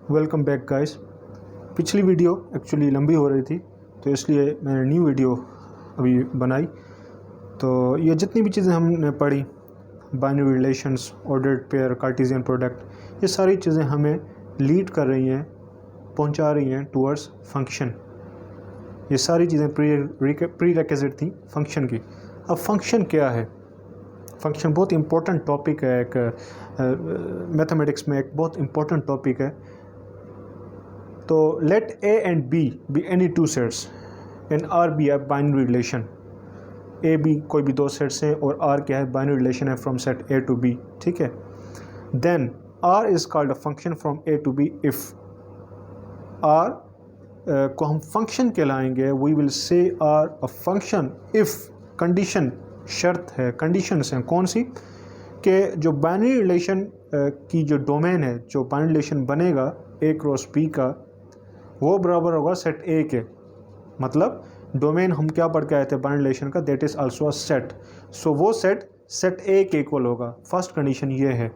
Welcome back guys. पिछली video actually लंबी हो रही थी तो इसलिए मैंने न्यू वीडियो अभी बनाई। तो ये जितनी भी चीज़ें हमने पढ़ी, binary relations, ordered pair, Cartesian product, ये सारी चीज़ें हमें लीड कर रही हैं, पहुंचा रही हैं टूवर्ड्स फंक्शन। ये सारी चीज़ें प्री रिक्विजिट थी फंक्शन की। अब फंक्शन क्या है? फंक्शन बहुत इंपॉर्टेंट टॉपिक है, एक मैथमेटिक्स में एक बहुत इंपॉर्टेंट टॉपिक है। तो let A and B any two sets and R be है बाइनरी रिलेशन। ए बी कोई भी दो सेट्स हैं और आर क्या है? बाइनरी रिलेशन है from set A to B. ठीक है, then R is called a function from A to B if R को हम फंक्शन कहलाएंगे। We will say R a function if condition, शर्त है, कंडीशंस हैं कौन सी? कि जो बाइनरी रिलेशन की जो डोमेन है, जो बाइनरी रिलेशन बनेगा ए क्रॉस बी का, वो बराबर होगा सेट ए के। मतलब डोमेन हम क्या पढ़ के आए थे बाइनरी रिलेशन का? That is also a set. So वो सेट ए के इक्वल होगा। फर्स्ट कंडीशन ये है।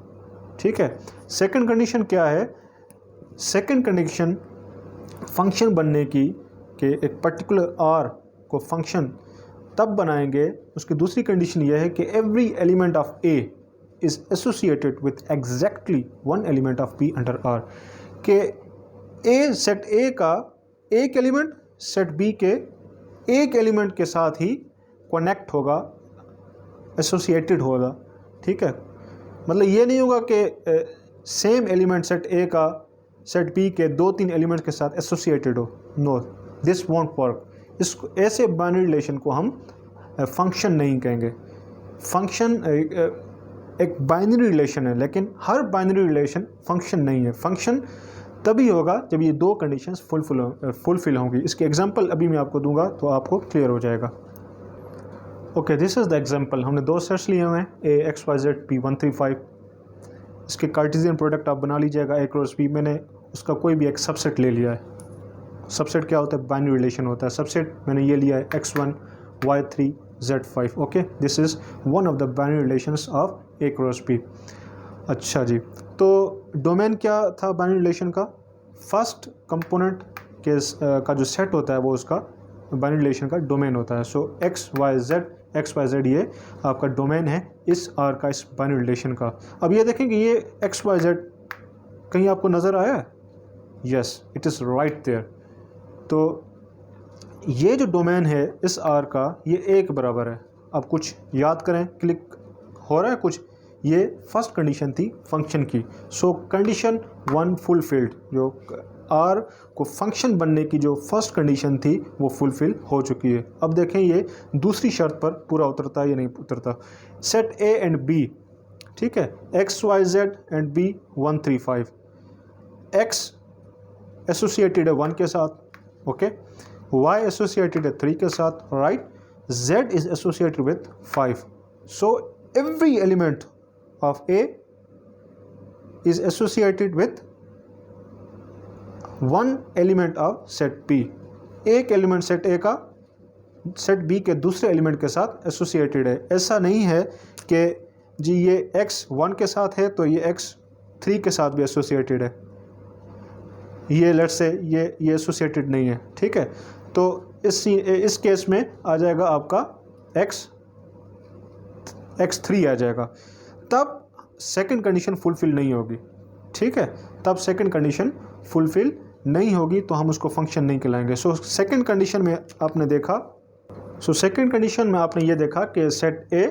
ठीक है, सेकंड कंडीशन क्या है? सेकंड कंडीशन फंक्शन बनने की कि एक पर्टिकुलर आर को फंक्शन तब बनाएंगे, उसकी दूसरी कंडीशन यह है कि every element of A is associated with exactly one element of B under R. के ए सेट ए का एक एलिमेंट सेट बी के एक एलिमेंट के साथ ही कनेक्ट होगा, एसोसिएटेड होगा। ठीक है, मतलब ये नहीं होगा कि सेम एलिमेंट सेट ए का सेट बी के दो तीन एलिमेंट के साथ एसोसिएटेड हो। No, this won't work. इसको ऐसे बाइनरी रिलेशन को हम फंक्शन नहीं कहेंगे। फंक्शन एक बाइनरी रिलेशन है, लेकिन हर बाइनरी रिलेशन फंक्शन नहीं है। फंक्शन तभी होगा जब ये दो कंडीशंस फुलफिल होंगी। इसके एग्जांपल अभी मैं आपको दूंगा तो आपको क्लियर हो जाएगा। Okay, this is the example. हमने दो सेट्स लिए हुए हैं, ए एक्स वाई जेड पी 135। इसके कार्टेशियन प्रोडक्ट आप बना लीजिएगा ए क्रॉस बी। मैंने उसका कोई भी एक सबसेट ले लिया है। सबसेट क्या होता है? बाइनरी रिलेशन होता है। सबसेट मैंने ये लिया है x1 y3 z5। Okay, this is one of the binary relations of A cross B. अच्छा जी, तो डोमेन क्या था बाइनरी रिलेशन का? फर्स्ट कंपोनेंट के का जो सेट होता है वो उसका बाइनरी रिलेशन का डोमेन होता है। सो एक्स वाई जेड ये आपका डोमेन है इस आर का, इस बाइनरी रिलेशन का। अब ये देखें कि ये एक्स वाई जेड कहीं आपको नज़र आया है? Yes, it is right there. तो ये जो डोमेन है इस आर का, ये एक बराबर है। अब कुछ याद करें, क्लिक हो रहा है कुछ? ये फर्स्ट कंडीशन थी फंक्शन की। सो कंडीशन वन फुलफिल्ड। जो आर को फंक्शन बनने की जो फर्स्ट कंडीशन थी वो फुलफिल हो चुकी है। अब देखें ये दूसरी शर्त पर पूरा उतरता है या नहीं उतरता। सेट ए एंड बी, ठीक है, X Y Z and B 135। X associated है 1 के साथ, ओके, y एसोसिएटेड है 3 के साथ, right, z is associated with 5। So every element of a is associated with one element of set B। एक element set A का set B के दूसरे एलिमेंट के साथ एसोसिएटेड है। ऐसा नहीं है कि जी ये x 1 के साथ है तो ये x 3 के साथ भी एसोसिएटेड है। ये लेट्स से ये एसोसिएटेड नहीं है। ठीक है, तो इस केस में आ जाएगा आपका x3 आ जाएगा। तब सेकंड कंडीशन फुलफिल नहीं होगी। ठीक है, तब सेकंड कंडीशन फुलफिल नहीं होगी तो हम उसको फंक्शन नहीं कहलाएंगे। सो सेकंड कंडीशन में आपने देखा, सेकंड कंडीशन में आपने ये देखा कि सेट ए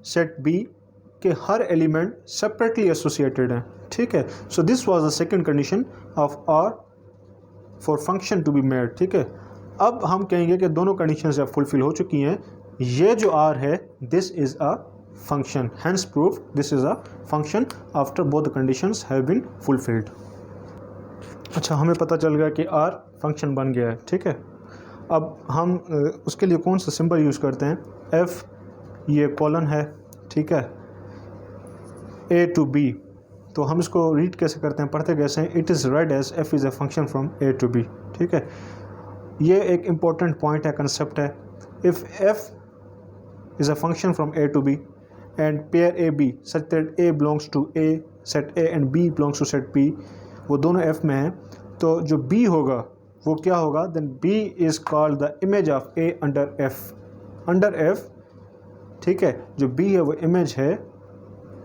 सेट बी के हर एलिमेंट सेपरेटली एसोसिएटेड हैं। ठीक है, so this was the second condition of R for function to be made. ठीक है, अब हम कहेंगे कि दोनों कंडीशंस अब फुलफिल हो चुकी हैं। ये जो आर है this is a function, hence proof this is a function after both the conditions have been fulfilled. अच्छा, हमें पता चल गया कि आर फंक्शन बन गया है। ठीक है, अब हम उसके लिए कौन सा सिंबल यूज़ करते हैं? एफ, ये कॉलन है, ठीक है, ए टू बी। तो हम इसको रीड कैसे करते हैं, पढ़ते कैसे हैं? It is read as F is a function from A to B. ठीक है, ये एक इम्पॉर्टेंट पॉइंट है, कंसेप्ट है। If F is a function from A to B and pair AB such that A belongs to A, set A and B belongs to set B, वो दोनों f में हैं, तो जो b होगा वो क्या होगा, then b is called the image of a under f, ठीक है। जो b है वो इमेज है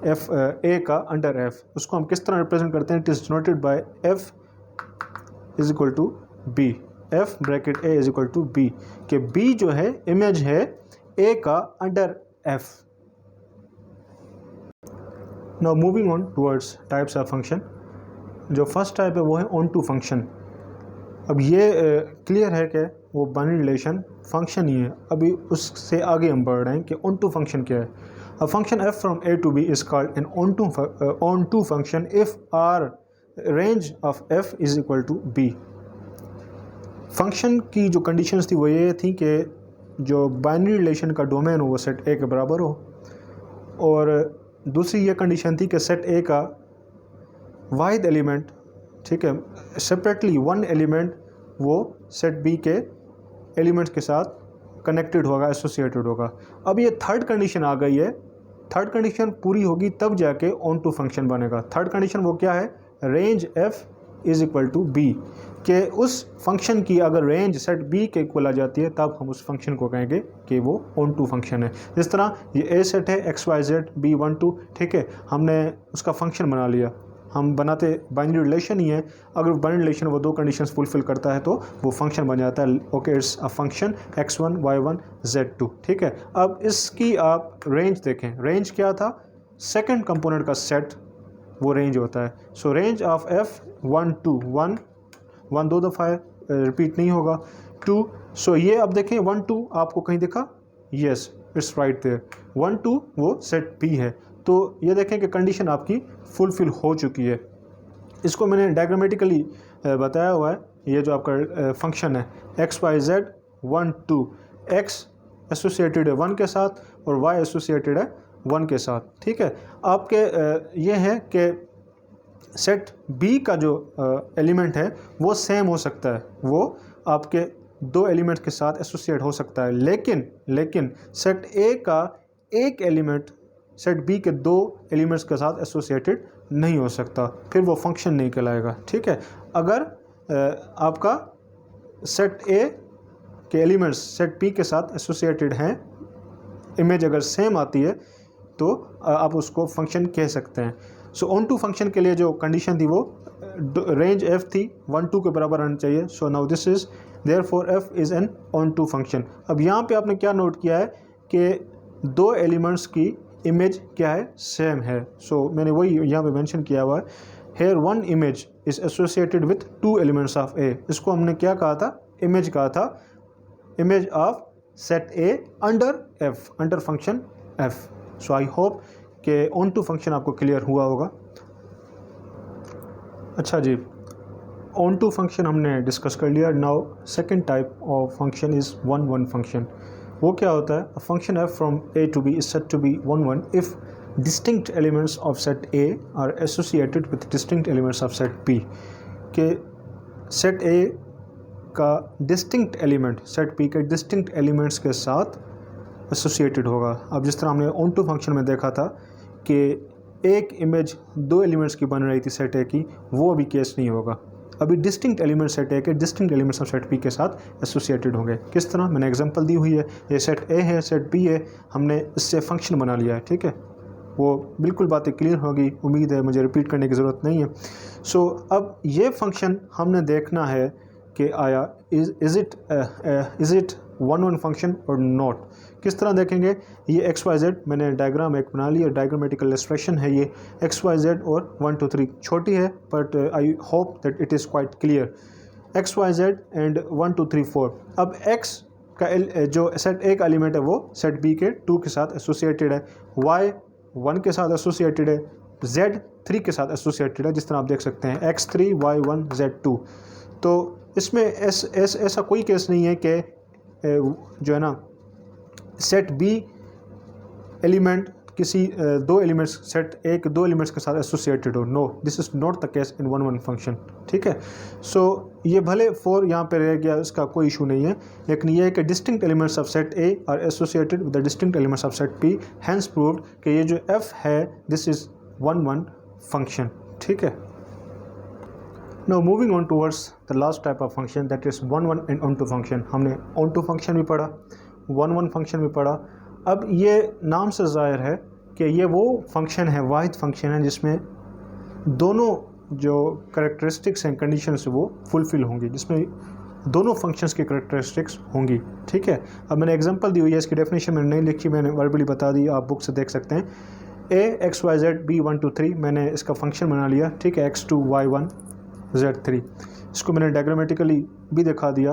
f a का अंडर f। उसको हम किस तरह रिप्रेजेंट करते हैं, it is denoted by f is equal to b, f bracket a is equal to b, कि b जो है इमेज है a का under f। Now moving on towards types of function. जो फर्स्ट टाइप है वो है ऑन टू फंक्शन। अब ये क्लियर है कि वो बाइनरी रिलेशन फंक्शन ही है। अभी उससे आगे हम बढ़ रहे हैं कि ऑन टू फंक्शन क्या है। A function f from a to b is called an onto function if our range of f is equal to b। Function की जो कंडीशंस थी वो ये थी कि जो बाइनरी रिलेशन का डोमेन हो वो सेट a के बराबर हो, और दूसरी ये कंडीशन थी कि सेट a का वाहिद एलिमेंट, ठीक है, सेपरेटली वन एलिमेंट वो सेट b के एलिमेंट्स के साथ कनेक्टेड होगा, एसोसिएटेड होगा। अब ये थर्ड कंडीशन आ गई है। थर्ड कंडीशन पूरी होगी तब जाके ऑन टू फंक्शन बनेगा। थर्ड कंडीशन वो क्या है, range f is equal to b, कि उस फंक्शन की अगर रेंज सेट b के इक्वल आ जाती है तब हम उस फंक्शन को कहेंगे कि वो ऑन टू फंक्शन है। जिस तरह ये a सेट है xyz b12, ठीक है, हमने उसका फंक्शन बना लिया। हम बनाते बाइनरी रिलेशन ही है, अगर बाइनरी रिलेशन वो दो कंडीशंस फुलफिल करता है तो वो फंक्शन बन जाता है। Okay, it's a function x1 y1 z2, ठीक है। अब इसकी आप रेंज देखें, रेंज क्या था, सेकंड कंपोनेंट का सेट वो रेंज होता है। सो रेंज ऑफ f 1 2 1 दो दफ़ा रिपीट नहीं होगा, 2। सो ये अब देखें 1 2 आपको कहीं दिखा, यस इट्स राइट देयर, 1 2 वो सेट b है। तो ये देखें कि कंडीशन आपकी फुलफिल हो चुकी है। इसको मैंने डायग्रामेटिकली बताया हुआ है। ये जो आपका फंक्शन है X Y Z 1 2, X associated है 1 के साथ और वाई एसोसिएटेड है 1 के साथ, ठीक है। आपके ये है कि सेट बी का जो एलिमेंट है वो सेम हो सकता है, वो आपके दो एलिमेंट्स के साथ एसोसिएट हो सकता है, लेकिन सेट ए का एक एलिमेंट सेट बी के दो एलिमेंट्स के साथ एसोसिएटेड नहीं हो सकता, फिर वो फंक्शन नहीं कहलाएगा, ठीक है। अगर आपका सेट ए के एलिमेंट्स सेट बी के साथ एसोसिएटेड हैं, इमेज अगर सेम आती है तो आप उसको फंक्शन कह सकते हैं। सो ऑन टू फंक्शन के लिए जो कंडीशन थी वो रेंज एफ थी 1 2 के बराबर आना चाहिए। So now this is therefore F is an onto function. अब यहाँ पे आपने क्या नोट किया है कि दो एलिमेंट्स की इमेज क्या है, सेम है। सो मैंने वही यहाँ पे मेंशन किया हुआ है, here one image is associated with two elements of A. इसको हमने क्या कहा था, इमेज कहा था, image of set A under F, under function F. So I hope कि ऑन टू फंक्शन आपको क्लियर हुआ होगा। अच्छा जी, ऑन टू फंक्शन हमने डिस्कस कर लिया। Now second type of function is 1 1 function. वो क्या होता है, a function F from A to B is said to be 1 1 if distinct elements of set A are associated with distinct elements of set B. के set A का distinct element set B के distinct elements के साथ associated होगा। अब जिस तरह हमने ऑन टू फंक्शन में देखा था कि एक इमेज दो एलिमेंट्स की बन रही थी सेट ए की, वो अभी केस नहीं होगा। अभी डिस्टिंक्ट एलिमेंट सेट ए के distinct elements of set B के साथ एसोसिएटेड होंगे। किस तरह, मैंने एग्जांपल दी हुई है, ये सेट ए है, सेट बी है, हमने इससे फंक्शन बना लिया है, ठीक है। वो बिल्कुल बातें क्लियर होगी, उम्मीद है, मुझे रिपीट करने की ज़रूरत नहीं है। सो अब ये फंक्शन हमने देखना है कि आया इज़ इट 1 1 फंक्शन और नॉट। किस तरह देखेंगे, ये एक्स वाई जेड मैंने डायग्राम एक बना लिया, डायग्रामेटिकल एक्सप्रेशन है ये एक्स वाई जेड और 1 2 3 छोटी है, but I hope that it is quite clear. X Y Z and 1 2 3 4। अब एक्स का जो सेट ए का एलिमेंट है वो सेट बी के 2 के साथ एसोसिएटेड है, वाई 1 के साथ एसोसिएटेड है, जेड 3 के साथ एसोसिएटेड है, जिस तरह आप देख सकते हैं x3 y1 z2। तो इसमें ऐसा कोई केस नहीं है कि जो है ना सेट बी एलिमेंट किसी दो एलिमेंट्स सेट ए के दो एलिमेंट्स के साथ एसोसिएटेड हो। No, this is not the case in 1 1 function, ठीक है। सो ये भले 4 यहाँ पे रह गया, इसका कोई इशू नहीं है, लेकिन ये है कि distinct elements of set A are associated with the distinct elements of set B, hence proved कि ये जो एफ है दिस इज़ 1 1 फंक्शन, ठीक है। Now moving on towards the last type of function that is one one and onto function. हमने onto function भी पढ़ा, one one function भी पढ़ा। अब ये नाम से ज़ाहिर है कि ये वो फंक्शन है, वाहिद फंक्शन है जिसमें दोनों जो करेक्टरिस्टिक्स हैं, कंडीशंस वो फुलफ़िल होंगी, जिसमें दोनों फंक्शंस की करेक्टरिस्टिक्स होंगी। ठीक है, अब मैंने एग्जांपल दी हुई है, इसकी डेफिनेशन मैंने नहीं लिखी, मैंने वर्बली बता दी, आप बुक से देख सकते हैं। a x y z b 1 2 3 मैंने इसका फंक्शन बना लिया। ठीक है, x2 y1 z3। इसको मैंने डायग्रामेटिकली भी दिखा दिया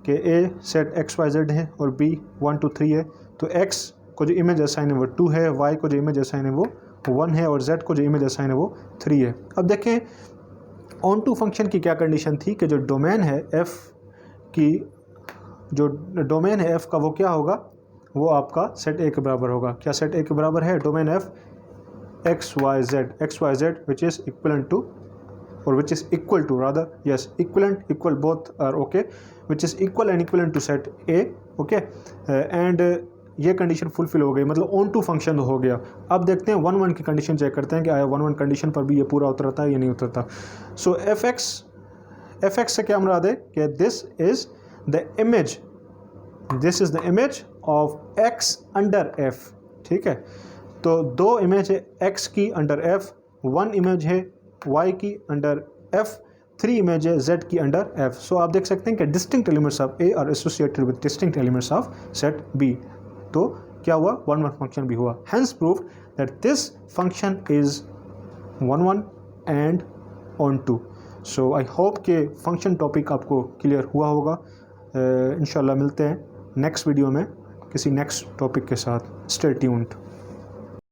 कि a set x y z है और b 1 2 3 है। तो x को जो इमेज असाइन है वो 2 है, y को जो इमेज असाइन है वो 1 है और z को जो इमेज असाइन है वो 3 है। अब देखें ऑन टू फंक्शन की क्या कंडीशन थी कि जो डोमेन है f की, जो डोमेन है f का वो क्या होगा, वो आपका सेट a के बराबर होगा। क्या सेट a के बराबर है? Domain f x y z which is equivalent to or which is equal to rather yes equivalent equal both are okay which is equal and equivalent to set a okay and ये condition fulfil हो गई, मतलब on to function हो गया। अब देखते हैं one one की कंडीशन चेक करते हैं कि आया वन वन कंडीशन पर भी ये पूरा उतरता है या नहीं उतरता। सो एफ एक्स से क्या मुराद है कि this is the image of X under F. ठीक है, तो दो इमेज है एक्स की अंडर एफ, वन इमेज है y की अंडर f, 3 इमेज है z की अंडर f। सो आप देख सकते हैं कि distinct elements of a are associated with distinct elements of set b। तो क्या हुआ? वन वन फंक्शन भी हुआ। Hence proved that this function is one one and onto. So I hope कि फंक्शन टॉपिक आपको clear हुआ होगा। इंशाल्लाह मिलते हैं नेक्स्ट वीडियो में किसी नेक्स्ट टॉपिक के साथ। Stay tuned.